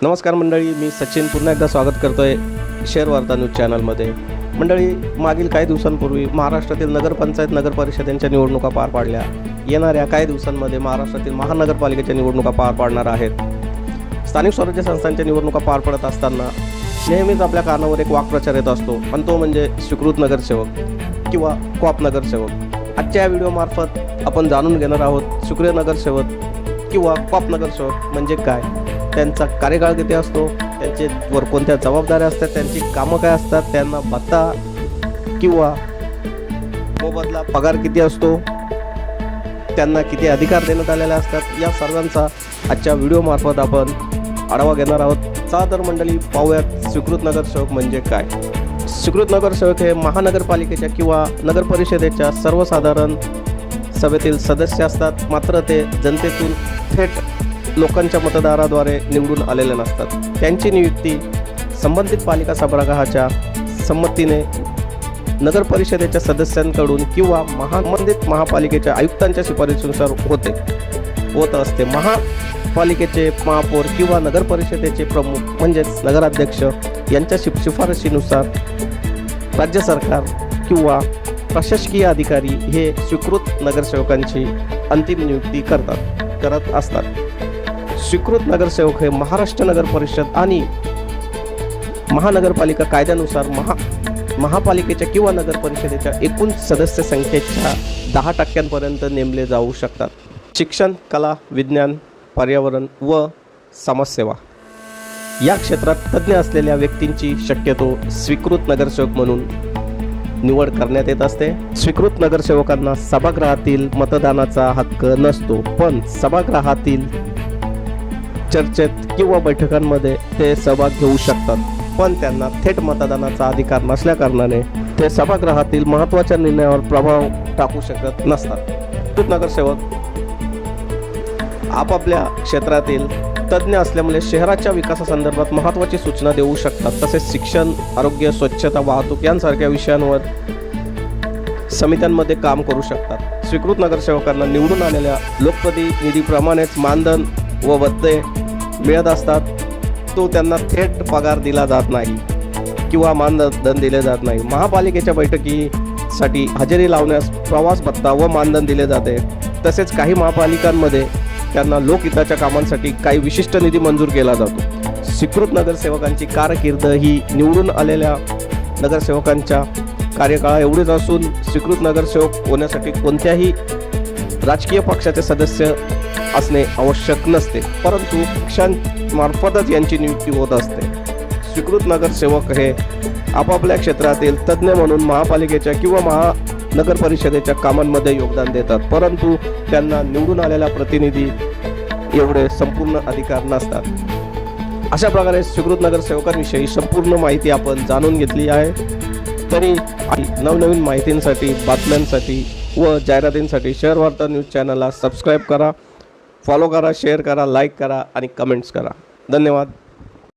नमस्कार मंडळी, मी सचिन पुन्हा एकदा स्वागत करतोय शेअर वार्ता न्यूज चॅनलमध्ये। मंडळी, मागील काही दिवसांपूर्वी महाराष्ट्रातील नगरपंचायत नगर परिषदांच्या निवडणुका पार पाडल्या। येणाऱ्या काही दिवसांमध्ये महाराष्ट्रातील महानगरपालिकेच्या निवडणुका पार पाडणार आहेत। स्थानिक स्वराज्य संस्थांच्या निवडणुका पार पडत असताना नेहमीच आपल्या कानावर एक वाक्प्रचार येत असतो, आणि तो म्हणजे स्वीकृत नगरसेवक किंवा कॉप नगरसेवक। आजच्या या व्हिडिओमार्फत आपण जाणून घेणार आहोत स्वीकृत नगरसेवक किंवा कॉप नगरसेवक म्हणजे काय, त्यांचा कार्यकाळ किती असतो, त्यांच्यावर कोणत्या जबाबदाऱ्या असतात, त्यांची कामं काय असतात, त्यांना भत्ता किंवा मोबदला पगार किती असतो, त्यांना किती अधिकार देण्यात आलेले असतात, या सर्वांचा आजच्या व्हिडिओमार्फत आपण आढावा घेणार आहोत। चला तर मंडळी, पाहूयात स्वीकृत नगरसेवक म्हणजे काय। स्वीकृत नगरसेवक हे महानगरपालिकेच्या किंवा नगर परिषदेच्या सर्वसाधारण सभेतील सदस्य असतात, मात्र ते जनतेतून थेट लोकांच्या मतदाराद्वारे निवडून आलेले नसतात। त्यांची नियुक्ती संबंधित पालिका सभागृहाच्या संमतीने नगर परिषदेच्या सदस्यांकडून किंवा संबंधित महापालिकेच्या आयुक्तांच्या शिफारशीनुसार होत असते। महापालिकेचे महापौर किंवा नगर परिषदेचे प्रमुख म्हणजेच नगराध्यक्ष यांच्या शिफारशीनुसार राज्य सरकार किंवा प्रशासकीय अधिकारी हे स्वीकृत नगरसेवकांची अंतिम नियुक्ती करत असतात। स्वीकृत नगरसेवक हे महाराष्ट्र नगर परिषद आणि महानगरपालिका कायद्यानुसार महापालिकेच्या किंवा नगर परिषदेच्या एकूण सदस्य संख्येच्या 10% नेमले जाऊ शकतात। शिक्षण, कला, विज्ञान, पर्यावरण व समाजसेवा या क्षेत्रात तज्ज्ञ असलेल्या व्यक्तींची शक्यतो स्वीकृत नगरसेवक म्हणून निवड करण्यात येत असते। स्वीकृत नगरसेवकांना सभागृहातील मतदानाचा हक्क नसतो, पण सभागृहातील चर्चेत किंवा बैठकांमध्ये ते सहभाग घेऊ शकतात, पण त्यांना थेट मतदानाचा अधिकार नसल्याकारणाने ते सभागृहातील महत्त्वाच्या निर्णयावर प्रभाव टाकू शकत नसतात। स्वीकृत नगरसेवक आपापल्या क्षेत्रातील तज्ज्ञ असल्यामुळे शहराच्या विकासासंदर्भात महत्त्वाची सूचना देऊ शकतात। तसेच शिक्षण, आरोग्य, स्वच्छता, वाहतूक यांसारख्या विषयांवर समित्यांमध्ये काम करू शकतात। स्वीकृत नगरसेवकांना निवडून आलेल्या लोकप्रतिनिधीप्रमाणेच मानधन व भत्ते मिळत असतात। तो त्यांना थेट पगार दिला जात नाही किंवा मानधन दिले जात नाही। महापालिकेच्या बैठकीसाठी हजेरी लावण्यास प्रवास भत्ता व मानधन दिले जाते। तसेच काही महापालिकांमध्ये त्यांना लोकहिताच्या कामांसाठी काही विशिष्ट निधी मंजूर केला जातो। स्वीकृत नगरसेवकांची कारकीर्द ही निवडून आलेल्या नगरसेवकांच्या कार्यकाळा एवढेच असून स्वीकृत नगरसेवक होण्यासाठी कोणत्याही राजकीय पक्षाचे सदस्य असणे आवश्यक नसते, परंतु पक्षांमार्फतच यांची नियुक्ती होत असते। स्वीकृत नगरसेवक हे आपापल्या क्षेत्रातील तज्ज्ञ म्हणून महापालिकेच्या किंवा महानगर परिषदेच्या कामांमध्ये योगदान देतात, परंतु त्यांना निवडून आलेला प्रतिनिधी एवढे संपूर्ण अधिकार नसतात। अशा प्रकारे स्वीकृत नगरसेवकांविषयी संपूर्ण माहिती आपण जाणून घेतली आहे। तरी नवनवीन माहितींसाठी, बातम्यांसाठी व जाहिरातींसाठी शेअर वार्ता न्यूज चॅनलला सबस्क्राईब करा, फॉलो करा, शेअर करा, लाईक करा आणि कमेंट्स करा। धन्यवाद।